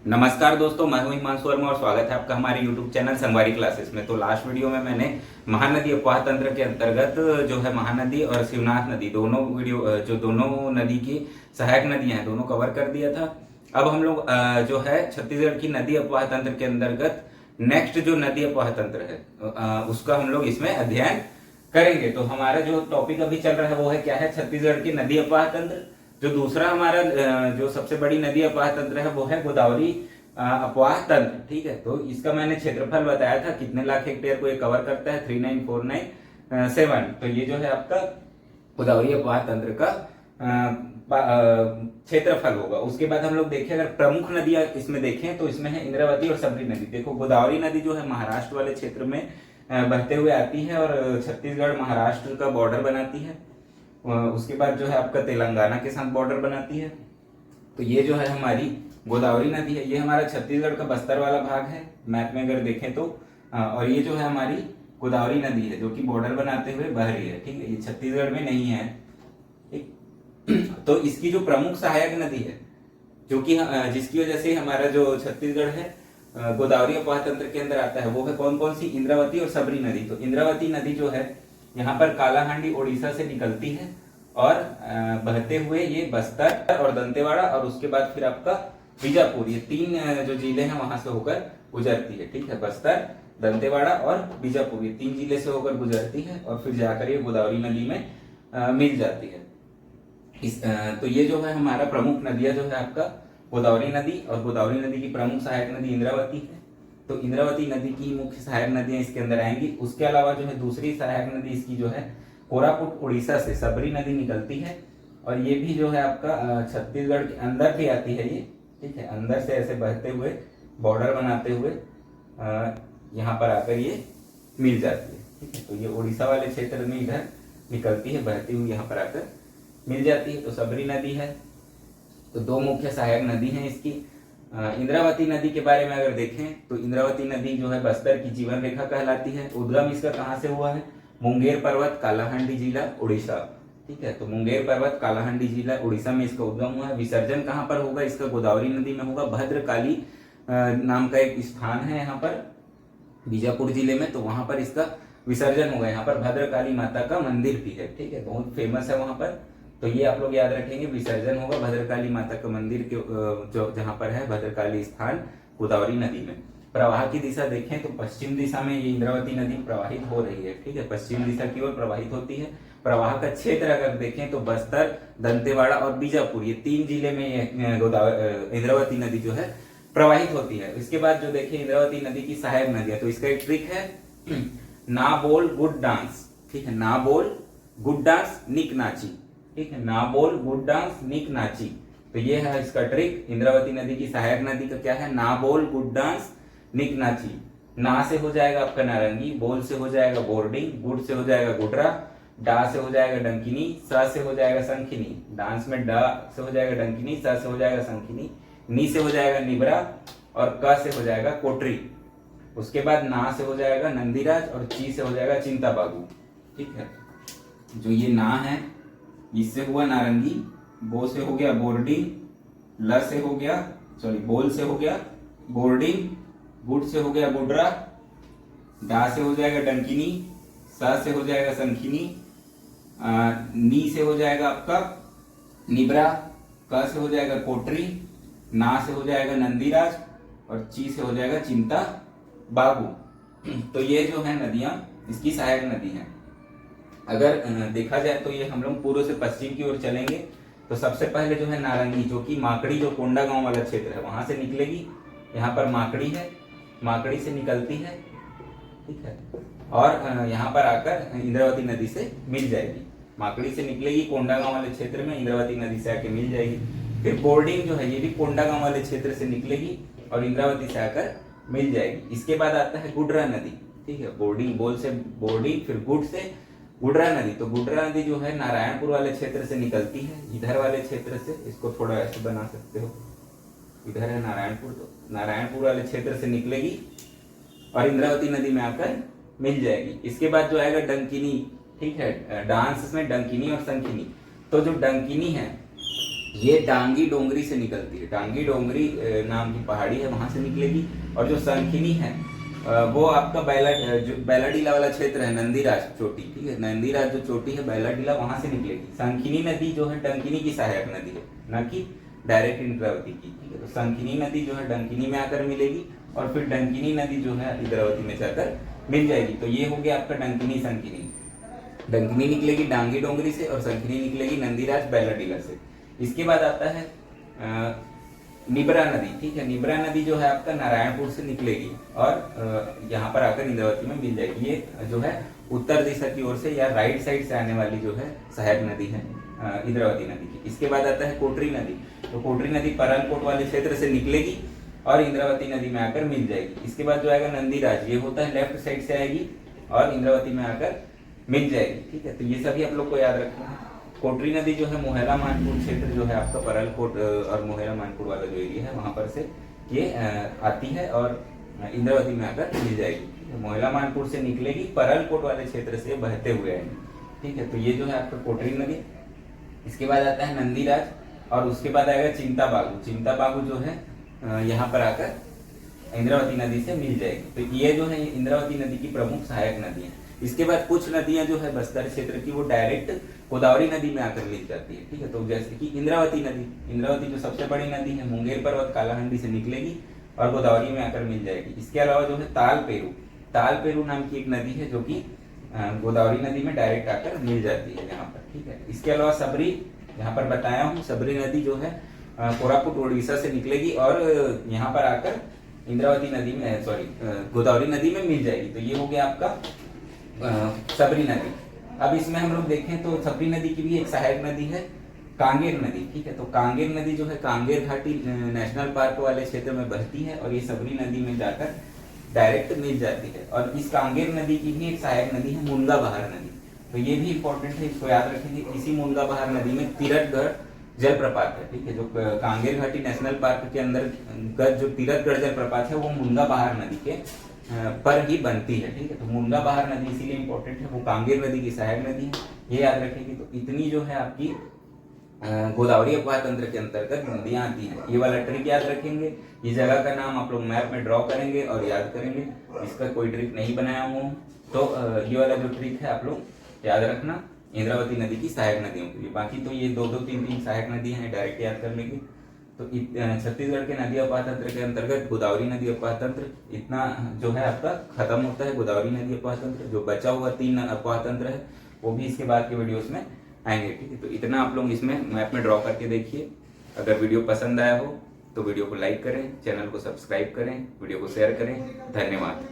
नमस्कार दोस्तों, मैं हूं हिमांशु वर्मा और स्वागत है आपका हमारे YouTube चैनल संगवारी क्लासेस में। तो लास्ट वीडियो में मैंने महानदी अपवाह तंत्र के अंतर्गत जो है महानदी और शिवनाथ नदी दोनों दोनों नदी की सहायक नदियां हैं दोनों कवर कर दिया था। अब हम लोग जो है छत्तीसगढ़ की नदी अपवाह तंत्र के अंतर्गत नेक्स्ट जो नदी अपवाह तंत्र है उसका हम लोग इसमें अध्ययन करेंगे। तो हमारा जो टॉपिक अभी चल रहा है वो है क्या है, छत्तीसगढ़ की नदी अपवाह तंत्र। जो दूसरा हमारा जो सबसे बड़ी नदी अपवाह तंत्र है वो है गोदावरी अपवाह तंत्र। ठीक है, तो इसका मैंने क्षेत्रफल बताया था कितने लाख हेक्टेयर को ये कवर करता है, 39497। तो ये जो है आपका गोदावरी अपवाह तंत्र का क्षेत्रफल होगा। उसके बाद हम लोग देखें, अगर प्रमुख नदियां इसमें देखें तो इसमें है इंद्रावती और सबरी नदी। देखो, गोदावरी नदी जो है महाराष्ट्र वाले क्षेत्र में बहते हुए आती है और छत्तीसगढ़ महाराष्ट्र का बॉर्डर बनाती है। उसके बाद जो है आपका तेलंगाना के साथ बॉर्डर बनाती है। तो ये जो है हमारी गोदावरी नदी है, ये हमारा छत्तीसगढ़ का बस्तर वाला भाग है मैप में अगर देखें तो। और ये जो है हमारी गोदावरी नदी है जो कि बॉर्डर बनाते हुए बह रही है। ठीक है, ये छत्तीसगढ़ में नहीं है। ठीक, तो इसकी जो प्रमुख सहायक नदी है जो कि जिसकी वजह से हमारा जो छत्तीसगढ़ है गोदावरी अपवाह तंत्र के अंदर आता है वो है कौन कौन सी, इंद्रावती और सबरी नदी। तो इंद्रावती नदी जो है यहाँ पर कालाहांडी ओडिशा से निकलती है और बहते हुए ये बस्तर और दंतेवाड़ा और उसके बाद फिर आपका बीजापुर, ये तीन जो जिले हैं वहां से होकर गुजरती है। ठीक है, बस्तर, दंतेवाड़ा और बीजापुर, ये तीन जिले से होकर गुजरती है और फिर जाकर ये गोदावरी नदी में मिल जाती है। तो ये जो है हमारा प्रमुख नदियां जो है आपका गोदावरी नदी, और गोदावरी नदी की प्रमुख सहायक नदी इंद्रावती है। तो इंद्रावती नदी की मुख्य सहायक नदियां इसके अंदर आएंगी। उसके अलावा जो है दूसरी सहायक नदी इसकी जो है कोरापुट उड़ीसा से सबरी नदी निकलती है और ये भी जो है आपका छत्तीसगढ़ के अंदर भी आती है ये। ठीक है, अंदर से ऐसे बहते हुए बॉर्डर बनाते हुए यहाँ पर आकर ये मिल जाती है। ठीक है, तो ये उड़ीसा वाले क्षेत्र में इधर निकलती है, बहती हुई यहाँ पर आकर मिल जाती है। तो सबरी नदी है। तो दो मुख्य सहायक नदी है इसकी। इंद्रावती नदी के बारे में अगर देखें तो इंद्रावती नदी जो है बस्तर की जीवन रेखा कहलाती है। उद्गम इसका कहाँ से हुआ है, मुंगेर पर्वत, कालाहांडी जिला, उड़ीसा। ठीक है, तो मुंगेर पर्वत, कालाहांडी जिला, उड़ीसा में इसका उद्गम हुआ है। विसर्जन कहाँ पर होगा इसका, गोदावरी नदी में होगा। भद्रकाली नाम का एक स्थान है यहाँ पर बीजापुर जिले में, तो वहां पर इसका विसर्जन होगा। यहाँ पर भद्रकाली माता का मंदिर भी है। ठीक है, बहुत फेमस है वहां पर। तो ये आप लोग याद रखेंगे, विसर्जन होगा भद्रकाली माता का मंदिर के जो जहां पर है भद्रकाली स्थान गोदावरी नदी में। प्रवाह की दिशा देखें तो पश्चिम दिशा में ये इंद्रावती नदी प्रवाहित हो रही है। ठीक है, पश्चिम दिशा की ओर प्रवाहित होती है। प्रवाह का क्षेत्र अगर देखें तो बस्तर, दंतेवाड़ा और बीजापुर, ये तीन जिले में इंद्रावती नदी जो है प्रवाहित होती है। इसके बाद जो देखें इंद्रावती नदी की सहायक नदियां, तो इसका एक ट्रिक है, ना बोल गुड डांस। ठीक है, ना बोल गुड डांस निक नाची। ठीक है, ना बोल गुड डांस निक नाची। तो ये है इसका ट्रिक। इंद्रावती नदी की सहायक नदी का क्या है, ना बोल गुड डांस निक नाची। ना से हो जाएगा आपका नारंगी, बोल से हो जाएगा बोर्डिंग, गुड से हो जाएगा गुडरा, डा से हो जाएगा डंकिनी, सा से हो जाएगा संखिनी। डांस में डा से हो जाएगा डंकिनी, सा से हो जाएगा संखिनी, नी से हो जाएगा निबरा और क से हो जाएगा कोटरी। उसके बाद ना से हो जाएगा नंदीराज और ची से हो जाएगा चिंता बागू। ठीक है, जो ये ना है इससे हुआ नारंगी, बो से हो गया बोर्डिंग, ल से हो गया बोल से हो गया बोर्डिंग, गुड से हो गया गुडरा, डा से हो जाएगा डंकिनी, सा से हो जाएगा संखिनी, नी से हो जाएगा आपका निबरा, क से हो जाएगा कोटरी, ना से हो जाएगा नंदीराज और ची से हो जाएगा चिंता बाबू। तो ये जो है नदियां इसकी सहायक नदी हैं। अगर देखा जाए तो ये हम लोग पूर्व से पश्चिम की ओर चलेंगे तो सबसे पहले जो है नारंगी, जो कि माकड़ी, जो कोंडा गांव वाला क्षेत्र है वहां से निकलेगी। यहाँ पर माकड़ी है, माकड़ी से निकलती है। ठीक है, और यहाँ पर आकर इंद्रावती नदी से मिल जाएगी। माकड़ी से निकलेगी कोंडा गांव वाले क्षेत्र में, इंद्रावती नदी से आके मिल जाएगी। फिर बोर्डिंग जो है ये भी कोंडा गांव वाले क्षेत्र से निकलेगी और इंद्रावती से आकर मिल जाएगी। इसके बाद आता है गुडरा नदी। ठीक है, बोर्डिंग, बोल से बोर्डिंग, फिर गुड से गुडरा नदी। तो गुडरा नदी जो है नारायणपुर वाले क्षेत्र से निकलती है, इधर वाले क्षेत्र से। इसको थोड़ा ऐसे बना सकते हो, इधर है नारायणपुर, तो नारायणपुर वाले क्षेत्र से निकलेगी और इंद्रावती नदी में आकर मिल जाएगी। इसके बाद जो आएगा डंकिनी। ठीक है, डांस में डंकिनी और संकिनी। तो जो डंकिनी है ये डांगी डोंगरी से निकलती है। डांगी डोंगरी नाम की पहाड़ी है, वहां से निकलेगी। और जो संखिनी है वो आपका बैलाडीला वाला क्षेत्र है, नंदीराज चोटी, ठीक है, नंदीराज जो चोटी है बैलाडीला, वहां से निकलेगी। संखिनी नदी जो है डंकिनी की सहायक नदी है, न कि डायरेक्ट इंद्रावती की, ठीक है। तो संखिनी नदी जो है डंकिनी में आकर मिलेगी और फिर डंकिनी नदी जो है इंद्रावती में जाकर मिल जाएगी। तो ये हो गया आपका डंकिनी संखिनी। डंकिनी निकलेगी डांगी डोंगरी से और संखिनी निकलेगी नंदीराज बैलाडीला से। इसके बाद आता है निब्रा नदी, ठीक है। निब्रा नदी जो है आपका नारायणपुर से निकलेगी और यहाँ पर आकर इंद्रावती में मिल जाएगी। ये जो है उत्तर दिशा की ओर से या राइट साइड से आने वाली जो है सहायक नदी है इंद्रावती नदी की। इसके बाद आता है कोटरी नदी। तो कोटरी नदी परलकोट वाले क्षेत्र से निकलेगी और इंद्रावती नदी में आकर मिल जाएगी। इसके बाद जो आएगा नंदीराज, ये होता है लेफ्ट साइड से आएगी और इंद्रावती में आकर मिल जाएगी, ठीक है। तो ये सभी आप लोग को याद रखना है। कोटरी नदी जो है मोहेला मानपुर क्षेत्र जो है आपका परलकोट और मोहेला मानपुर वाला जो एरिया है वहां पर से ये आती है और इंद्रावती में आकर मिल जाएगी। मोहेला मानपुर से निकलेगी, परलकोट वाले क्षेत्र से बहते हुए आएंगे, ठीक है। तो ये जो है आपका कोटरी नदी। इसके बाद आता है नंदीराज और उसके बाद आएगा चिंताबागु। चिंताबागु जो है यहाँ पर आकर इंद्रावती नदी से मिल जाएगी। तो ये जो है इंद्रावती नदी की प्रमुख सहायक नदी है। इसके बाद कुछ नदियां जो है बस्तर क्षेत्र की वो डायरेक्ट गोदावरी नदी में आकर मिल जाती है, ठीक है। तो जैसे कि इंद्रावती नदी, इंद्रावती जो सबसे बड़ी नदी है मुंगेर पर्वत कालाहंडी से निकलेगी और गोदावरी में आकर मिल जाएगी। इसके अलावा जो है तालपेरू नाम की एक नदी है जो कि गोदावरी नदी में डायरेक्ट आकर मिल जाती है यहाँ पर, ठीक है। इसके अलावा सबरी, यहाँ पर बताया हूँ, सबरी नदी जो है कोरापुट उड़ीसा से निकलेगी और यहाँ पर आकर इंद्रावती नदी में गोदावरी नदी में मिल जाएगी। तो ये हो गया आपका सबरी नदी। अब इसमें हम लोग देखें तो सबरी नदी की भी एक सहायक नदी है कांगेर नदी, ठीक है। तो कांगेर नदी जो है कांगेर घाटी नेशनल पार्क वाले क्षेत्र में बहती है और ये सबरी नदी में जाकर डायरेक्ट मिल जाती है। और इस कांगेर नदी की भी एक सहायक नदी है मुनगा बहार नदी। तो ये भी इंपॉर्टेंट है, इसको याद रखेंगे। इसी मुनगा बहार नदी में तिरथगढ़ जलप्रपात है, ठीक है। जो कांगेर घाटी नेशनल पार्क के अंदर जो तिरथगढ़ जलप्रपात है वो मुनगा बहार नदी के पर ही बनती है, ठीक है। तो मुनगा बहार नदी इसीलिए इंपॉर्टेंट है, वो कांगेर नदी की सहायक नदी है, ये याद रखेगी। तो इतनी जो है आपकी गोदावरी अपवाह तंत्र के अंतर्गत नदियां आती हैं। ये वाला ट्रिक याद रखेंगे। ये जगह का नाम आप लोग मैप में ड्रॉ करेंगे और याद करेंगे। इसका कोई ट्रिक नहीं बनाया हूँ तो ये वाला जो ट्रिक है आप लोग याद रखना इंद्रावती नदी की सहायक नदियों के लिए। बाकी तो ये 2-3 सहायक नदियां हैं, डायरेक्ट याद कर लेंगे। तो छत्तीसगढ़ के नदी अपवाह तंत्र के अंतर्गत गोदावरी नदी अपवाह तंत्र इतना जो है आपका खत्म होता है। गोदावरी नदी अपवाह तंत्र, जो बचा हुआ 3 अपवाह तंत्र है वो भी इसके बाद के वीडियोस में आएंगे, ठीक है। तो इतना आप लोग इसमें मैप में ड्रॉ करके देखिए। अगर वीडियो पसंद आया हो तो वीडियो को लाइक करें, चैनल को सब्सक्राइब करें, वीडियो को शेयर करें। धन्यवाद।